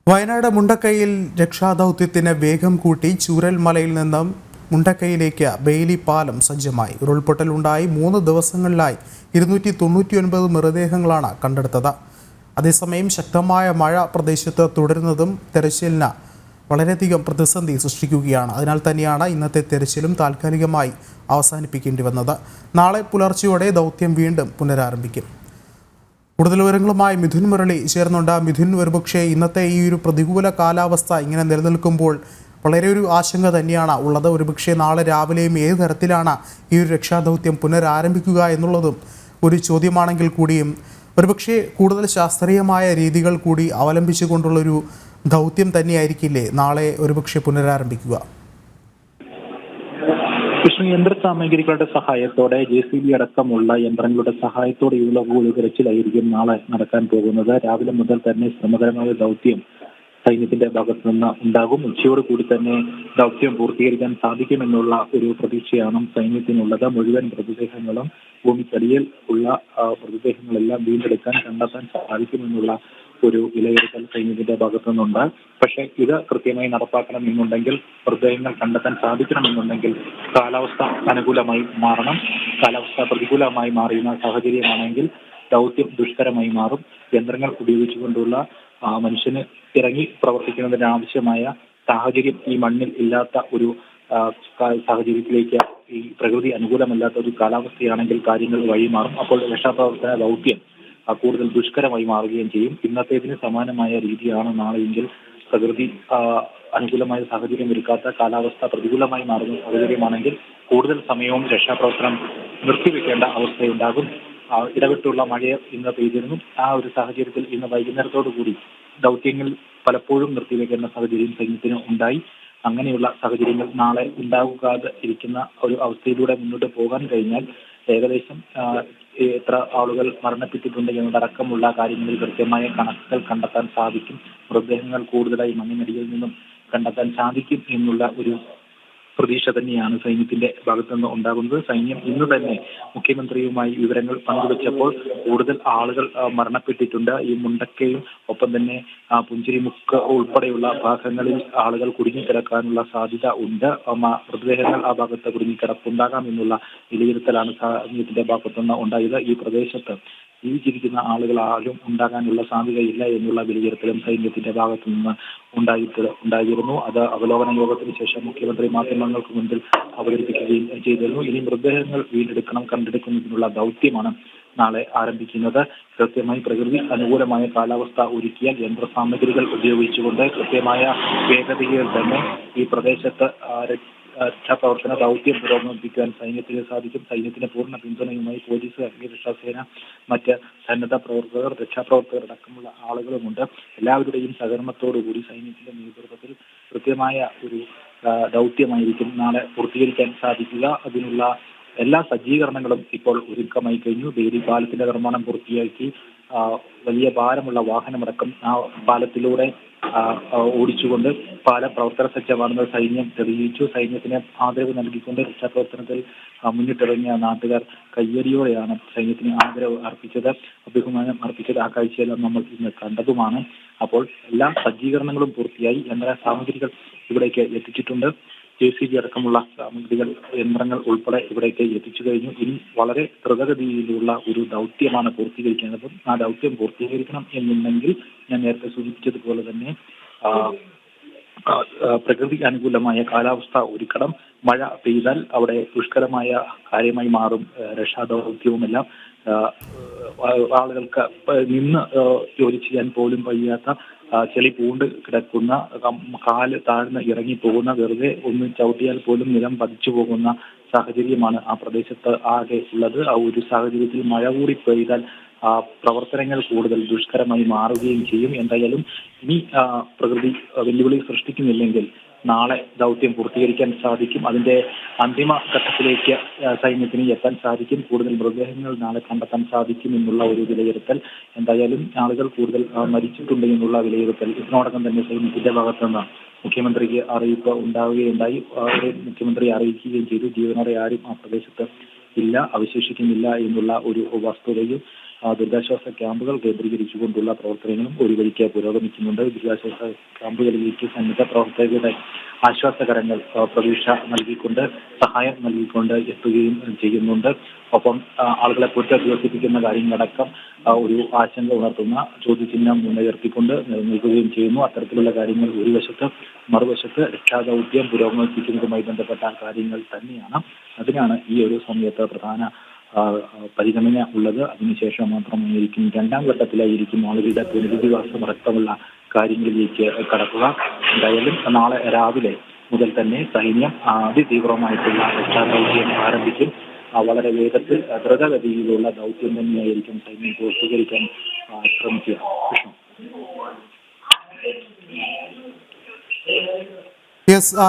വയനാട് മുണ്ടക്കൈയിൽ രക്ഷാദൗത്യത്തിന് വേഗം കൂട്ടി ചൂരൽമലയിൽ നിന്നും മുണ്ടക്കൈയിലേക്ക് ബെയിലി പാലം സജ്ജമായി. ഉരുൾപൊട്ടലുണ്ടായി 3 ദിവസങ്ങളിലായി 299 മൃതദേഹങ്ങളാണ് കണ്ടെടുത്തത്. അതേസമയം ശക്തമായ മഴ പ്രദേശത്ത് തുടരുന്നതും തെരച്ചിലിന് വളരെയധികം പ്രതിസന്ധി സൃഷ്ടിക്കുകയാണ്. അതിനാൽ തന്നെയാണ് ഇന്നത്തെ തെരച്ചിലും താൽക്കാലികമായി അവസാനിപ്പിക്കേണ്ടി വന്നത്. നാളെ പുലർച്ചെയോടെ ദൗത്യം വീണ്ടും പുനരാരംഭിക്കും. കൂടുതൽ വിവരങ്ങളുമായി മിഥുൻ മുരളി ചേർന്നുണ്ട്. മിഥുൻ, ഒരുപക്ഷെ ഇന്നത്തെ ഈ ഒരു പ്രതികൂല കാലാവസ്ഥ ഇങ്ങനെ നിലനിൽക്കുമ്പോൾ വളരെ ഒരു ആശങ്ക തന്നെയാണ് ഉള്ളത്. ഒരുപക്ഷെ നാളെ രാവിലെയും ഏത് തരത്തിലാണ് ഈ ഒരു രക്ഷാദൗത്യം പുനരാരംഭിക്കുക എന്നുള്ളതും ഒരു ചോദ്യമാണെങ്കിൽ കൂടിയും ഒരുപക്ഷെ കൂടുതൽ ശാസ്ത്രീയമായ രീതികൾ കൂടി അവലംബിച്ചുകൊണ്ടുള്ളൊരു ദൗത്യം തന്നെയായിരിക്കില്ലേ നാളെ ഒരുപക്ഷെ പുനരാരംഭിക്കുക? യന്ത്ര സാമഗ്രികളുടെ സഹായത്തോടെ JCB അടക്കമുള്ള യന്ത്രങ്ങളുടെ സഹായത്തോടെയുള്ള ഒരു തിരച്ചിലായിരിക്കും നാളെ നടക്കാൻ പോകുന്നത്. രാവിലെ മുതൽ തന്നെ ശ്രമകരമായ ദൗത്യം സൈന്യത്തിന്റെ ഭാഗത്തു നിന്ന് ഉണ്ടാകും. ഉച്ചയോട് കൂടി തന്നെ ദൗത്യം പൂർത്തീകരിക്കാൻ സാധിക്കുമെന്നുള്ള ഒരു പ്രതീക്ഷയാണ് സൈന്യത്തിനുള്ളത്. മുഴുവൻ മൃതദേഹങ്ങളും ഭൂമിക്കടിയിൽ ഉള്ള മൃതദേഹങ്ങളെല്ലാം വീണ്ടെടുക്കാൻ കണ്ടെത്താൻ സാധിക്കുമെന്നുള്ള ഒരു വിലയിരുത്തൽ സൈന്യത്തിന്റെ ഭാഗത്തു നിന്നുണ്ട്. പക്ഷേ ഇത് കൃത്യമായി നടപ്പാക്കണമെന്നുണ്ടെങ്കിൽ, മൃതദേഹങ്ങൾ കണ്ടെത്താൻ സാധിക്കണമെന്നുണ്ടെങ്കിൽ കാലാവസ്ഥ അനുകൂലമായി മാറണം. കാലാവസ്ഥ പ്രതികൂലമായി മാറിയുന്ന സാഹചര്യമാണെങ്കിൽ ദൗത്യം ദുഷ്കരമായി മാറും. യന്ത്രങ്ങൾ ഉപയോഗിച്ചുകൊണ്ടുള്ള മനുഷ്യന് ഇറങ്ങി പ്രവർത്തിക്കുന്നതിന് ആവശ്യമായ സാഹചര്യം ഈ മണ്ണിൽ ഇല്ലാത്ത ഒരു സാഹചര്യത്തിലേക്ക്, ഈ പ്രകൃതി അനുകൂലമല്ലാത്ത ഒരു കാലാവസ്ഥയാണെങ്കിൽ കാര്യങ്ങൾ വഴിമാറും. അപ്പോൾ രക്ഷാപ്രവർത്തന ദൗത്യം കൂടുതൽ ദുഷ്കരമായി മാറുകയും ചെയ്യും. ഇന്നത്തേതിന് സമാനമായ രീതിയാണ് നാളെയെങ്കിൽ പ്രകൃതി അനുകൂലമായ സാഹചര്യം ഒരുക്കാത്ത കാലാവസ്ഥ പ്രതികൂലമായി മാറുന്ന സാഹചര്യമാണെങ്കിൽ കൂടുതൽ സമയവും രക്ഷാപ്രവർത്തനം നിർത്തിവെക്കേണ്ട അവസ്ഥയുണ്ടാകും. ഇടവിട്ടുള്ള മഴ ഇന്ന് പെയ്തിരുന്നു. ആ ഒരു സാഹചര്യത്തിൽ ഇന്ന് വൈകുന്നേരത്തോടു കൂടി ദൗത്യങ്ങൾ പലപ്പോഴും നിർത്തിവെക്കേണ്ട സാഹചര്യം സൈന്യത്തിന് ഉണ്ടായി. അങ്ങനെയുള്ള സാഹചര്യങ്ങൾ നാളെ ഉണ്ടാകാതെ ഇരിക്കുന്ന ഒരു അവസ്ഥയിലൂടെ മുന്നോട്ട് പോകാൻ കഴിഞ്ഞാൽ ഏകദേശം എത്ര ആളുകൾ മരണപ്പെട്ടിട്ടുണ്ട് എന്നതടക്കമുള്ള കാര്യങ്ങളിൽ കൃത്യമായ കണക്കുകൾ കണ്ടെത്താൻ സാധിക്കും. മൃതദേഹങ്ങൾ കൂടുതലായി മണ്ണിനടിയിൽ നിന്നും കണ്ടെത്താൻ സാധിക്കും എന്നുള്ള ഒരു പ്രതീക്ഷ തന്നെയാണ് സൈന്യത്തിന്റെ ഭാഗത്തു നിന്ന് ഉണ്ടാകുന്നത്. സൈന്യം ഇന്ന് തന്നെ മുഖ്യമന്ത്രിയുമായി വിവരങ്ങൾ പങ്കുവച്ചപ്പോൾ കൂടുതൽ ആളുകൾ മരണപ്പെട്ടിട്ടുണ്ട്. ഈ മുണ്ടക്കയും ഒപ്പം തന്നെ പുഞ്ചിരിമുക്ക് ഉൾപ്പെടെയുള്ള ഭാഗങ്ങളിൽ ആളുകൾ കുടുങ്ങിക്കിടക്കാനുള്ള സാധ്യത ഉണ്ട്. മൃതദേഹങ്ങൾ ആ ഭാഗത്ത് കുടുങ്ങിക്കിടപ്പുണ്ടാകാം എന്നുള്ള വിലയിരുത്തലാണ് സൈന്യത്തിന്റെ ഭാഗത്തുനിന്ന് ഉണ്ടായത്. ഈ പ്രദേശത്ത് ജീവിച്ചിരിക്കുന്ന ആളുകൾ ആരും ഉണ്ടാകാനുള്ള സാധ്യതയില്ല എന്നുള്ള വിലയിരുത്തലും സൈന്യത്തിന്റെ ഭാഗത്തു നിന്ന് ഉണ്ടായിരുന്നു. അത് അവലോകന യോഗത്തിന് ശേഷം മുഖ്യമന്ത്രി മാധ്യമങ്ങൾക്ക് മുൻപിൽ അവതരിപ്പിക്കുകയും ചെയ്തിരുന്നു. ഇനി മൃതദേഹങ്ങൾ വീണ്ടെടുക്കണം, കണ്ടെടുക്കുന്നതിനുള്ള ദൗത്യമാണ് നാളെ ആരംഭിക്കുന്നത്. കൃത്യമായി പ്രകൃതി അനുകൂലമായ കാലാവസ്ഥ ഒരുക്കിയാൽ യന്ത്ര സാമഗ്രികൾ ഉപയോഗിച്ചുകൊണ്ട് കൃത്യമായ വേഗതയിൽ തന്നെ ഈ പ്രദേശത്ത് രക്ഷാപ്രവർത്തന ദൗത്യം പുരോഗമിപ്പിക്കാൻ സൈന്യത്തിന് സാധിക്കും. സൈന്യത്തിന് പൂർണ്ണ പിന്തുണയുമായി പോലീസ്, അഗ്നിരക്ഷാസേന, മറ്റ് സന്നദ്ധ പ്രവർത്തകർ, രക്ഷാപ്രവർത്തകർ അടക്കമുള്ള ആളുകളുമുണ്ട്. എല്ലാവരുടെയും സഹകരണത്തോടുകൂടി സൈന്യത്തിന്റെ നേതൃത്വത്തിൽ കൃത്യമായ ഒരു ദൗത്യമായിരിക്കും നാളെ പൂർത്തീകരിക്കാൻ സാധിക്കുക. അതിനുള്ള എല്ലാ സജ്ജീകരണങ്ങളും ഇപ്പോൾ ഒരുക്കമായി കഴിഞ്ഞു. ബേലി പാലത്തിന്റെ നിർമ്മാണം പൂർത്തിയാക്കി. വലിയ ഭാരമുള്ള വാഹനമടക്കം ആ പാലത്തിലൂടെ ഓടിച്ചുകൊണ്ട് പാലം പ്രവർത്തന സജ്ജമാണെന്ന് സൈന്യം തെളിയിച്ചു. സൈന്യത്തിന് ആദരവ് നൽകിക്കൊണ്ട് രക്ഷാപ്രവർത്തനത്തിൽ മുന്നിട്ടിറങ്ങിയ നാട്ടുകാർ കയ്യടിയോടെയാണ് സൈന്യത്തിന് ആദരവ് അർപ്പിച്ചത്, ബഹുമാനം അർപ്പിച്ചത്. ആ കാഴ്ചയെല്ലാം നമ്മൾ ഇന്ന് കണ്ടതുമാണ്. അപ്പോൾ എല്ലാ സജ്ജീകരണങ്ങളും പൂർത്തിയായി. യന്ത്ര സാമഗ്രികൾ ഇവിടേക്ക് എത്തിച്ചിട്ടുണ്ട്. JCB അടക്കമുള്ള സാമഗ്രികൾ, യന്ത്രങ്ങൾ ഉൾപ്പെടെ ഇവിടേക്ക് എത്തിച്ചു കഴിഞ്ഞു. ഇനി വളരെ ദ്രുതഗതിയിലുള്ള ഒരു ദൗത്യമാണ് പൂർത്തീകരിക്കേണ്ടത്. ആ ദൗത്യം പൂർത്തീകരിക്കണം എന്നുണ്ടെങ്കിൽ ഞാൻ നേരത്തെ സൂചിപ്പിച്ചതുപോലെ തന്നെ പ്രകൃതി അനുകൂലമായ കാലാവസ്ഥ ഒരുക്കണം. മഴ പെയ്താൽ അവിടെ ദുഷ്കരമായ കാര്യമായി മാറും രക്ഷാദൗത്യവുമെല്ലാം. ആളുകൾക്ക് നിന്ന് ജോലി ചെയ്യാൻ പോലും വയ്യാത്ത, ചെളി പൂണ്ട് കിടക്കുന്ന, കാല് താഴ്ന്ന് ഇറങ്ങിപ്പോകുന്ന, വെറുതെ ഒന്ന് ചവിട്ടിയാൽ പോലും നിലം പതിച്ചു പോകുന്ന സാഹചര്യമാണ് ആ പ്രദേശത്ത് ആകെ ഉള്ളത്. ആ ഒരു സാഹചര്യത്തിൽ മഴ കൂടി പെയ്താൽ പ്രവർത്തനങ്ങൾ കൂടുതൽ ദുഷ്കരമായി മാറുകയും ചെയ്യും. എന്തായാലും ഇനി പ്രകൃതി വെല്ലുവിളി സൃഷ്ടിക്കുന്നില്ലെങ്കിൽ നാളെ ദൗത്യം പൂർത്തീകരിക്കാൻ സാധിക്കും. അതിന്റെ അന്തിമ ഘട്ടത്തിലേക്ക് സൈന്യത്തിന് എത്താൻ സാധിക്കും. കൂടുതൽ മൃതദേഹങ്ങൾ നാളെ കണ്ടെത്താൻ സാധിക്കും എന്നുള്ള ഒരു വിലയിരുത്തൽ. എന്തായാലും ആളുകൾ കൂടുതൽ മരിച്ചിട്ടുണ്ട് എന്നുള്ള വിലയിരുത്തൽ ഇതിനോടകം തന്നെ സൈന്യത്തിന്റെ ഭാഗത്തുനിന്ന് മുഖ്യമന്ത്രിക്ക് അറിയിപ്പ് ഉണ്ടാവുകയുണ്ടായി. മുഖ്യമന്ത്രി അറിയിക്കുകയും ചെയ്തു. ജീവനോടെ ആരും ആ പ്രദേശത്ത് ഇല്ല, അവശേഷിക്കുന്നില്ല എന്നുള്ള ഒരു വസ്തുതയും ദുരിതാശ്വാസ ക്യാമ്പുകൾ കേന്ദ്രീകരിച്ചുകൊണ്ടുള്ള പ്രവർത്തനങ്ങളും ഒരു വഴിക്ക് പുരോഗമിക്കുന്നുണ്ട്. ദുരിതാശ്വാസ ക്യാമ്പുകളിലേക്ക് സന്നദ്ധ പ്രവർത്തകരുടെ ആശ്വാസകരങ്ങൾ പ്രതീക്ഷ നൽകിക്കൊണ്ട് സഹായം നൽകിക്കൊണ്ട് എത്തുകയും ചെയ്യുന്നുണ്ട്. ഒപ്പം ആളുകളെ പുനരധിവസിപ്പിക്കുന്ന കാര്യങ്ങളടക്കം ഒരു ആശങ്ക ഉണർത്തുന്ന ചോദ്യചിഹ്നം ഉയർത്തിക്കൊണ്ട് നിൽക്കുകയും ചെയ്യുന്നു. അത്തരത്തിലുള്ള കാര്യങ്ങൾ ഒരു വശത്ത്, മറുവശത്ത് രക്ഷാദൗത്യം പുരോഗമിപ്പിക്കുന്നതുമായി ബന്ധപ്പെട്ട കാര്യങ്ങൾ തന്നെയാണ്. അതിനാണ് ഈ ഒരു സമയത്ത് പ്രധാന പരിഗണന ഉള്ളത്. അതിനുശേഷം മാത്രമായിരിക്കും രണ്ടാം ഘട്ടത്തിലായിരിക്കും ആളുകളുടെ പുനരധിവാസം അടക്കമുള്ള കാര്യങ്ങളിലേക്ക് കടക്കുക. എന്തായാലും നാളെ രാവിലെ മുതൽ തന്നെ സൈന്യം അതിതീവ്രമായിട്ടുള്ള രക്ഷാദൗത്യം ആരംഭിക്കും. വളരെ വേഗത്തിൽ ദ്രുതഗതിയിലുള്ള ദൗത്യം തന്നെയായിരിക്കും സൈന്യം പൂർത്തീകരിക്കാൻ ശ്രമിക്കുക.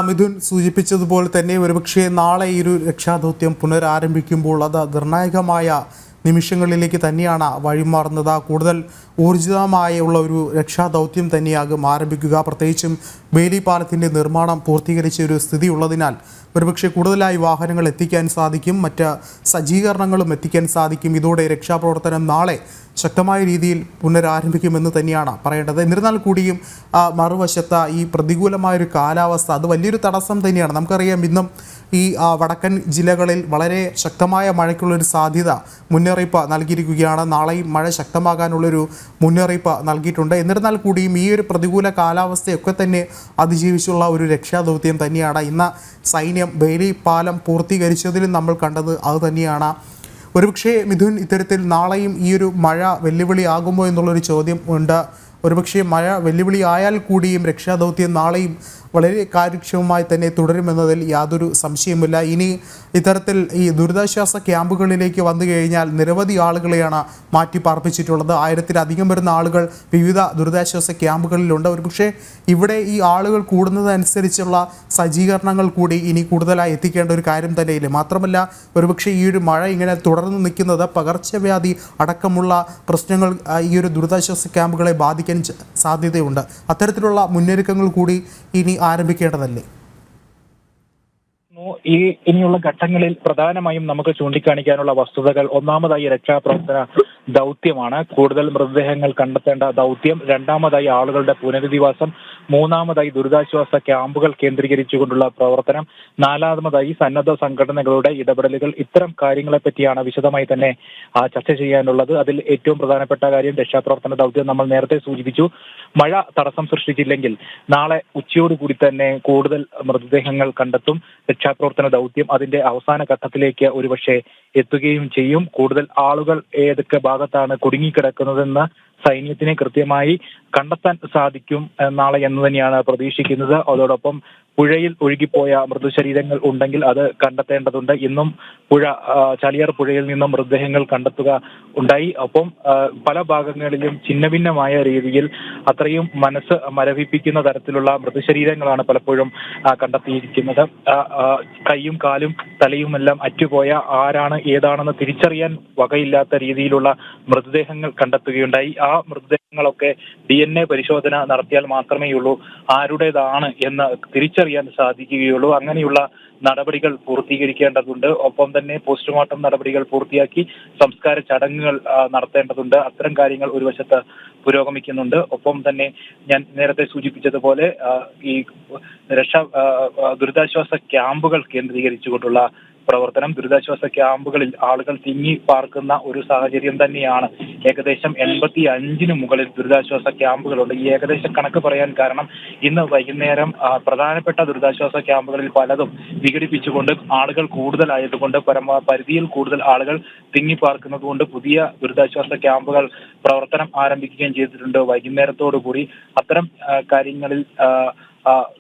മിഥുൻ സൂചിപ്പിച്ചതുപോലെ തന്നെ ഒരുപക്ഷെ നാളെ ഈ ഒരു രക്ഷാദൗത്യം പുനരാരംഭിക്കുമ്പോൾ അത് നിർണായകമായ നിമിഷങ്ങളിലേക്ക് തന്നെയാണ് വഴിമാറുന്നത്. കൂടുതൽ ഊർജിതമായുള്ള ഒരു രക്ഷാദൗത്യം തന്നെയാകും ആരംഭിക്കുക. പ്രത്യേകിച്ചും ബെയിലി പാലത്തിൻ്റെ നിർമ്മാണം പൂർത്തീകരിച്ച ഒരു സ്ഥിതി ഉള്ളതിനാൽ ഒരുപക്ഷെ കൂടുതലായി വാഹനങ്ങൾ എത്തിക്കാൻ സാധിക്കും, മറ്റ് സജ്ജീകരണങ്ങളും എത്തിക്കാൻ സാധിക്കും. ഇതോടെ രക്ഷാപ്രവർത്തനം നാളെ ശക്തമായ രീതിയിൽ പുനരാരംഭിക്കുമെന്ന് തന്നെയാണ് പറയേണ്ടത്. എന്നിരുന്നാൽ കൂടിയും മറുവശത്ത് ഈ പ്രതികൂലമായൊരു കാലാവസ്ഥ അത് വലിയൊരു തടസ്സം തന്നെയാണ്. നമുക്കറിയാം ഇന്നും ഈ വടക്കൻ ജില്ലകളിൽ വളരെ ശക്തമായ മഴയ്ക്കുള്ളൊരു സാധ്യത മുന്നറിയിപ്പ് നൽകിയിരിക്കുകയാണ്. നാളെയും മഴ ശക്തമാകാനുള്ളൊരു മുന്നറിയിപ്പ് നൽകിയിട്ടുണ്ട്. എന്നിരുന്നാൽ കൂടിയും ഈ ഒരു പ്രതികൂല കാലാവസ്ഥയൊക്കെ തന്നെ അതിജീവിച്ചുള്ള ഒരു രക്ഷാദൗത്യം തന്നെയാണ് ഇന്ന് സൈന്യം ബെയിലി പാലം പൂർത്തീകരിച്ചതിലും നമ്മൾ കണ്ടത് അത് തന്നെയാണ്. ഒരുപക്ഷെ മിഥുൻ, ഇത്തരത്തിൽ നാളെയും ഈ ഒരു മഴ വെല്ലുവിളിയാകുമോ എന്നുള്ളൊരു ചോദ്യം ഉണ്ട്. ഒരുപക്ഷെ മഴ വെല്ലുവിളി ആയാൽ കൂടിയും രക്ഷാദൗത്യം നാളെയും വളരെ കാര്യക്ഷമമായി തന്നെ തുടരുമെന്നതിൽ യാതൊരു സംശയമില്ല. ഇനി ഇത്തരത്തിൽ ഈ ദുരിതാശ്വാസ ക്യാമ്പുകളിലേക്ക് വന്നു കഴിഞ്ഞാൽ നിരവധി ആളുകളെയാണ് മാറ്റി പാർപ്പിച്ചിട്ടുള്ളത്. 1000-ലധികം വരുന്ന ആളുകൾ വിവിധ ദുരിതാശ്വാസ ക്യാമ്പുകളിലുണ്ട്. ഒരുപക്ഷെ ഇവിടെ ഈ ആളുകൾ കൂടുന്നതനുസരിച്ചുള്ള സജ്ജീകരണങ്ങൾ കൂടി ഇനി കൂടുതലായി എത്തിക്കേണ്ട ഒരു കാര്യം തന്നെയില്ല. മാത്രമല്ല ഒരുപക്ഷെ ഈ ഒരു മഴ ഇങ്ങനെ തുടർന്ന് നിൽക്കുന്നത് പകർച്ചവ്യാധി അടക്കമുള്ള പ്രശ്നങ്ങൾ ഈ ഒരു ദുരിതാശ്വാസ ക്യാമ്പുകളെ ബാധിക്കാൻ സാധ്യതയുണ്ട്. അത്തരത്തിലുള്ള മുന്നൊരുക്കങ്ങൾ കൂടി ഇനി ആരംഭിക്കേണ്ടതല്ലേ? ഇനിയുള്ള ഘട്ടങ്ങളിൽ പ്രധാനമായും നമുക്ക് ചൂണ്ടിക്കാണിക്കാനുള്ള വസ്തുതകൾ ഒന്നാമതായി രക്ഷാപ്രവർത്തന ദൗത്യമാണ്. കൂടുതൽ മൃതദേഹങ്ങൾ കണ്ടെത്തേണ്ട ദൗത്യം. രണ്ടാമതായി ആളുകളുടെ പുനരധിവാസം. മൂന്നാമതായി ദുരിതാശ്വാസ ക്യാമ്പുകൾ കേന്ദ്രീകരിച്ചുകൊണ്ടുള്ള പ്രവർത്തനം. നാലാമതായി സന്നദ്ധ സംഘടനകളുടെ ഇടപെടലുകൾ. ഇത്തരം കാര്യങ്ങളെ പറ്റിയാണ് വിശദമായി തന്നെ ചർച്ച ചെയ്യാനുള്ളത്. അതിൽ ഏറ്റവും പ്രധാനപ്പെട്ട കാര്യം രക്ഷാപ്രവർത്തന ദൗത്യം നമ്മൾ നേരത്തെ സൂചിപ്പിച്ചു. മഴ തടസ്സം സൃഷ്ടിച്ചില്ലെങ്കിൽ നാളെ ഉച്ചയോടുകൂടി തന്നെ കൂടുതൽ മൃതദേഹങ്ങൾ കണ്ടെത്തും. രക്ഷാപ്രവർത്തന ദൗത്യം അതിന്റെ അവസാന ഘട്ടത്തിലേക്ക് ഒരുപക്ഷെ എത്തുകയും ചെയ്യും. കൂടുതൽ ആളുകൾ ഏതൊക്കെ ഭാഗത്താണ് കുടുങ്ങിക്കിടക്കുന്നതെന്ന് സൈന്യത്തിനെ കൃത്യമായി കണ്ടെത്താൻ സാധിക്കും നാളെ എന്ന് തന്നെയാണ് പ്രതീക്ഷിക്കുന്നത്. അതോടൊപ്പം പുഴയിൽ ഒഴുകിപ്പോയ മൃതശരീരങ്ങൾ ഉണ്ടെങ്കിൽ അത് കണ്ടെത്തേണ്ടതുണ്ട്. ഇന്നും ചാലിയാർ പുഴയിൽ നിന്നും മൃതദേഹങ്ങൾ കണ്ടെത്തുക ഉണ്ടായി. ഒപ്പം പല ഭാഗങ്ങളിലും ഛിന്നഭിന്നമായ രീതിയിൽ അത്രയും മനസ്സ് മരവിപ്പിക്കുന്ന തരത്തിലുള്ള മൃതശരീരങ്ങളാണ് പലപ്പോഴും കണ്ടെത്തിയിരിക്കുന്നത്. കൈയും കാലും തലയുമെല്ലാം അറ്റുപോയ, ആരാണ് ഏതാണെന്ന് തിരിച്ചറിയാൻ വകയില്ലാത്ത രീതിയിലുള്ള മൃതദേഹങ്ങൾ കണ്ടെത്തുകയുണ്ടായി. ആ മൃതദേഹങ്ങളൊക്കെ DNA പരിശോധന നടത്തിയാൽ മാത്രമേയുള്ളൂ ആരുടേതാണ് എന്ന് തിരിച്ചറിയാൻ സാധിക്കുകയുള്ളൂ. അങ്ങനെയുള്ള നടപടികൾ പൂർത്തീകരിക്കേണ്ടതുണ്ട്. ഒപ്പം തന്നെ പോസ്റ്റ്മോർട്ടം നടപടികൾ പൂർത്തിയാക്കി സംസ്കാര ചടങ്ങുകൾ നടത്തേണ്ടതുണ്ട്. അത്തരം കാര്യങ്ങൾ ഒരു വശത്ത് പുരോഗമിക്കുന്നുണ്ട്. ഒപ്പം തന്നെ ഞാൻ നേരത്തെ സൂചിപ്പിച്ചതുപോലെ ഈ ദുരിതാശ്വാസ ക്യാമ്പുകൾ കേന്ദ്രീകരിച്ചുകൊണ്ടുള്ള പ്രവർത്തനം. ദുരിതാശ്വാസ ക്യാമ്പുകളിൽ ആളുകൾ തിങ്ങി പാർക്കുന്ന ഒരു സാഹചര്യം തന്നെയാണ്. ഏകദേശം 85 മുകളിൽ ദുരിതാശ്വാസ ക്യാമ്പുകളുണ്ട്. ഈ ഏകദേശം കണക്ക് പറയാൻ കാരണം ഇന്ന് വൈകുന്നേരം പ്രധാനപ്പെട്ട ദുരിതാശ്വാസ ക്യാമ്പുകളിൽ പലതും വിഘടിപ്പിച്ചുകൊണ്ട് ആളുകൾ കൂടുതലായതുകൊണ്ട് പരിധിയിൽ കൂടുതൽ ആളുകൾ തിങ്ങി പാർക്കുന്നത് കൊണ്ട് പുതിയ ദുരിതാശ്വാസ ക്യാമ്പുകൾ പ്രവർത്തനം ആരംഭിക്കുകയും ചെയ്തിട്ടുണ്ട്. വൈകുന്നേരത്തോടുകൂടി അത്തരം കാര്യങ്ങളിൽ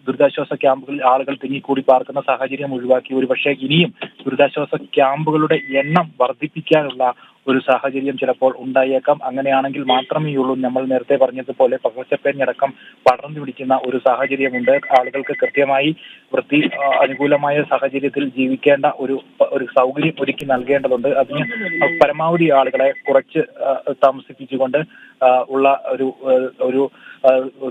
ദുരിതാശ്വാസ ക്യാമ്പുകളിൽ ആളുകൾ തിങ്ങിക്കൂടി പാർക്കുന്ന സാഹചര്യം ഒഴിവാക്കി ഒരുപക്ഷെ ഇനിയും ദുരിതാശ്വാസ ക്യാമ്പുകളുടെ എണ്ണം വർദ്ധിപ്പിക്കാനുള്ള ഒരു സാഹചര്യം ചിലപ്പോൾ ഉണ്ടായേക്കാം. അങ്ങനെയാണെങ്കിൽ മാത്രമേ ഉള്ളൂ നമ്മൾ നേരത്തെ പറഞ്ഞതുപോലെ പകർച്ചപ്പനിയടക്കം പടർന്നു പിടിക്കുന്ന ഒരു സാഹചര്യമുണ്ട്. ആളുകൾക്ക് കൃത്യമായി അനുകൂലമായ സാഹചര്യത്തിൽ ജീവിക്കേണ്ട ഒരു സൗകര്യം ഒരുക്കി നൽകേണ്ടതുണ്ട്. അതിന് പരമാവധി ആളുകളെ കുറച്ച് താമസിപ്പിച്ചുകൊണ്ട് ഉള്ള ഒരു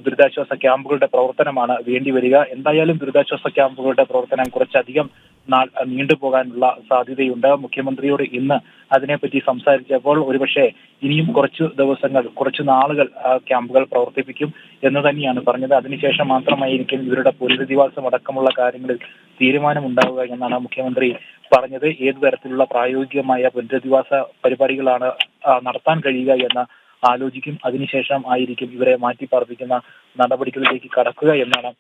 ദുരിതാശ്വാസ ക്യാമ്പുകളുടെ പ്രവർത്തനമാണ് വേണ്ടിവരിക. എന്തായാലും ദുരിതാശ്വാസ ക്യാമ്പുകളുടെ പ്രവർത്തനം കുറച്ചധികം നാൾ നീണ്ടുപോകാനുള്ള സാധ്യതയുണ്ട്. മുഖ്യമന്ത്രിയോട് ഇന്ന് അതിനെപ്പറ്റി സംസാരിച്ചപ്പോൾ ഒരുപക്ഷെ ഇനിയും കുറച്ചു നാളുകൾ ക്യാമ്പുകൾ പ്രവർത്തിപ്പിക്കും എന്ന് തന്നെയാണ് പറഞ്ഞത്. അതിനുശേഷം മാത്രമായിരിക്കും ഇവരുടെ പുനരധിവാസം അടക്കമുള്ള കാര്യങ്ങളിൽ തീരുമാനമുണ്ടാവുക എന്നാണ് മുഖ്യമന്ത്രി പറഞ്ഞത്. ഏതു തരത്തിലുള്ള പ്രായോഗികമായ പുനരധിവാസ പരിപാടികളാണ് നടത്താൻ കഴിയുക എന്ന് ആലോചിക്കും. അതിനുശേഷം ആയിരിക്കും ഇവരെ മാറ്റിപ്പാർപ്പിക്കുന്ന നടപടികളിലേക്ക് കടക്കുക എന്നാണ്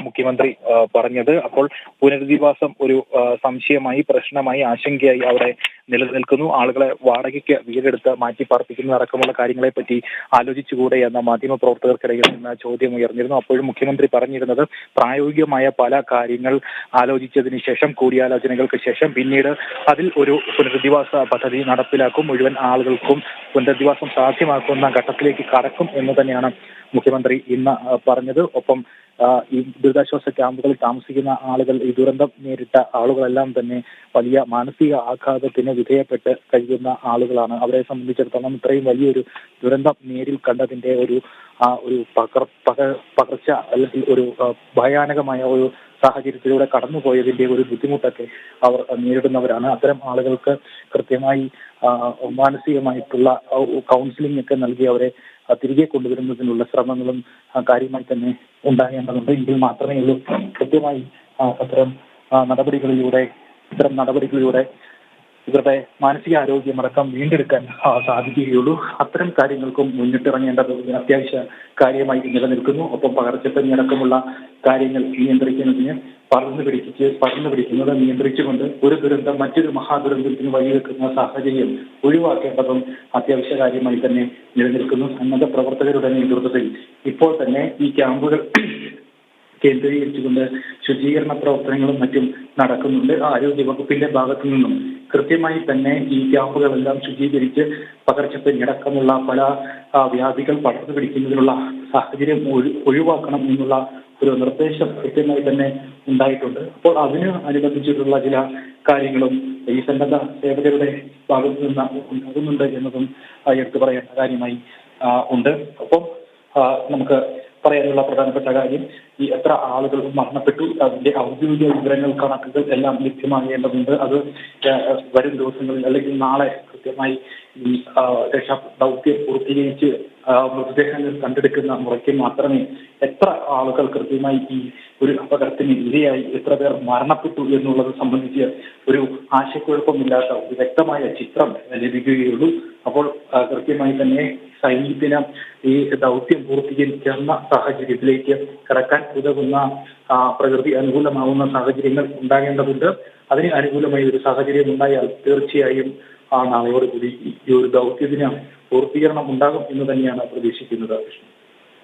മുഖ്യമന്ത്രി പറഞ്ഞത്. അപ്പോൾ പുനരധിവാസം ഒരു സംശയമായി, പ്രശ്നമായി, ആശങ്കയായി അവിടെ നിലനിൽക്കുന്നു. ആളുകളെ വാടകയ്ക്ക് വീടെടുത്ത് മാറ്റിപ്പാർപ്പിക്കുന്ന അടക്കമുള്ള കാര്യങ്ങളെ പറ്റി ആലോചിച്ചുകൂടെ എന്ന മാധ്യമപ്രവർത്തകർക്കിടയിൽ നിന്ന് ചോദ്യം ഉയർന്നിരുന്നു. അപ്പോഴും മുഖ്യമന്ത്രി പറഞ്ഞിരുന്നത് പ്രായോഗികമായ പല കാര്യങ്ങൾ ആലോചിച്ചതിന് ശേഷം, കൂടിയാലോചനകൾക്ക് ശേഷം പിന്നീട് അതിൽ ഒരു പുനരധിവാസ പദ്ധതി നടപ്പിലാക്കും, മുഴുവൻ ആളുകൾക്കും പുനരധിവാസം സാധ്യമാക്കുന്ന ഘട്ടത്തിലേക്ക് കടക്കും എന്ന് തന്നെയാണ് മുഖ്യമന്ത്രി ഇന്ന് പറഞ്ഞത്. ഒപ്പം ഈ ദുരിതാശ്വാസ ക്യാമ്പുകളിൽ താമസിക്കുന്ന ആളുകൾ, ഈ ദുരന്തം നേരിട്ട ആളുകളെല്ലാം തന്നെ വലിയ മാനസിക ആഘാതത്തിന് വിധേയപ്പെട്ട് കഴിയുന്ന ആളുകളാണ്. അവരെ സംബന്ധിച്ചിടത്തോളം ഇത്രയും വലിയൊരു ദുരന്തം നേരിൽ കണ്ടതിന്റെ ഒരു പകർച്ച അല്ലെങ്കിൽ ഒരു ഭയാനകമായ ഒരു സാഹചര്യത്തിലൂടെ കടന്നുപോയതിന്റെ ഒരു ബുദ്ധിമുട്ടൊക്കെ അവർ നേരിടുന്നവരാണ്. അത്തരം ആളുകൾക്ക് കൃത്യമായി മാനസികമായിട്ടുള്ള കൗൺസിലിംഗ് ഒക്കെ നൽകി അവരെ തിരികെ കൊണ്ടുവരുന്നതിനുള്ള ശ്രമങ്ങളും കാര്യമായി തന്നെ ഉണ്ടാകേണ്ടതുണ്ട്. എങ്കിൽ മാത്രമേ ഉള്ളൂ കൃത്യമായി ഇത്തരം നടപടികളിലൂടെ ഇവരുടെ മാനസികാരോഗ്യമടക്കം വീണ്ടെടുക്കാൻ സാധിക്കുകയുള്ളൂ. അത്തരം കാര്യങ്ങൾക്കും മുന്നിട്ടിറങ്ങേണ്ടത് അത്യാവശ്യ കാര്യമായി നിലനിൽക്കുന്നു. ഒപ്പം പകർച്ചപ്പനി അടക്കമുള്ള കാര്യങ്ങൾ നിയന്ത്രിക്കുന്നതിന് പടർന്നു പിടിക്കുന്നത് നിയന്ത്രിച്ചുകൊണ്ട് ഒരു ദുരന്തം മറ്റൊരു മഹാദുരന്തത്തിന് വഴിവെക്കുന്ന സാഹചര്യം ഒഴിവാക്കേണ്ടതും അത്യാവശ്യ കാര്യമായി തന്നെ നിലനിൽക്കുന്നു. സന്നദ്ധ പ്രവർത്തകരുടെ നേതൃത്വത്തിൽ ഇപ്പോൾ തന്നെ ഈ ക്യാമ്പുകൾ കേന്ദ്രീകരിച്ചുകൊണ്ട് ശുചീകരണ പ്രവർത്തനങ്ങളും മറ്റും നടക്കുന്നുണ്ട്. ആരോഗ്യ വകുപ്പിന്റെ ഭാഗത്തു നിന്നും കൃത്യമായി തന്നെ ഈ ക്യാമ്പുകളെല്ലാം ശുചീകരിച്ച് പകർച്ചപ്പനി അടക്കമുള്ള പല വ്യാധികൾ പടർന്നു പിടിക്കുന്നതിനുള്ള സാഹചര്യം ഒഴിവാക്കണം എന്നുള്ള ഒരു നിർദ്ദേശം കൃത്യമായി തന്നെ ഉണ്ടായിട്ടുണ്ട്. അപ്പോൾ അതിന് അനുബന്ധിച്ചിട്ടുള്ള ചില കാര്യങ്ങളും ഈ സന്നദ്ധ സേവകരുടെ ഭാഗത്തു നിന്ന് ഉണ്ടാകുന്നുണ്ട് എന്നതും എടുത്തു പറയേണ്ട കാര്യമായി ഉണ്ട്. ഒപ്പം നമുക്ക് പറയാനുള്ള പ്രധാനപ്പെട്ട കാര്യം, ഈ എത്ര ആളുകൾ മരണപ്പെട്ടു അതിന്റെ ഔദ്യോഗിക വിവരങ്ങൾ, കണക്കുകൾ എല്ലാം ലഭ്യമാകേണ്ടതുണ്ട്. അത് വരും ദിവസങ്ങളിൽ അല്ലെങ്കിൽ നാളെ കൃത്യമായി ഈ രക്ഷാ ദൗത്യം പൂർത്തീകരിച്ച് മൃതദേഹങ്ങൾ കണ്ടെടുക്കുന്ന മുറയ്ക്ക് മാത്രമേ എത്ര ആളുകൾ കൃത്യമായി ഈ ഒരു അപകടത്തിന് ഇരയായി എത്ര പേർ മരണപ്പെട്ടു എന്നുള്ളത് സംബന്ധിച്ച് ഒരു ആശയക്കുഴപ്പമില്ലാത്ത ഒരു വ്യക്തമായ ചിത്രം ലഭിക്കുകയുള്ളൂ. അപ്പോൾ കൃത്യമായി തന്നെ സൈന്യത്തിന് ഈ ദൗത്യം പൂർത്തീകരിക്കുന്ന സാഹചര്യത്തിലേക്ക് കടക്കാൻ ഉതകുന്ന പ്രകൃതി അനുകൂലമാവുന്ന സാഹചര്യങ്ങൾ ഉണ്ടാകേണ്ടതുണ്ട്. അതിന് അനുകൂലമായ ഒരു സാഹചര്യം ഉണ്ടായാൽ തീർച്ചയായും നാളെയോടുകൂടി ഈ ഒരു ദൗത്യത്തിന് പൂർത്തീകരണം ഉണ്ടാകും എന്ന് തന്നെയാണ് പ്രതീക്ഷിക്കുന്നത്.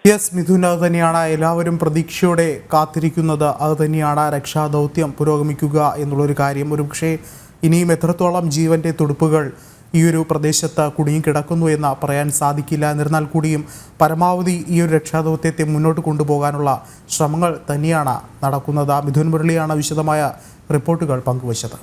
യെസ് മിഥുൻ, അത് തന്നെയാണ് എല്ലാവരും പ്രതീക്ഷയോടെ കാത്തിരിക്കുന്നത്. അത് തന്നെയാണ് രക്ഷാദൗത്യം പുരോഗമിക്കുക എന്നുള്ളൊരു കാര്യം. ഒരുപക്ഷെ ഇനിയും എത്രത്തോളം ജീവന്റെ തുടുപ്പുകൾ ഈ ഒരു പ്രദേശത്ത് കുടുങ്ങിക്കിടക്കുന്നു എന്ന് പറയാൻ സാധിക്കില്ല. എന്നിരുന്നാൽ കൂടിയും പരമാവധി ഈ ഒരു രക്ഷാദൗത്യത്തെ മുന്നോട്ട് കൊണ്ടുപോകാനുള്ള ശ്രമങ്ങൾ തന്നെയാണ് നടക്കുന്നത്. മിഥുൻ മുരളിയാണ് വിശദമായ റിപ്പോർട്ടുകൾ പങ്കുവച്ചത്.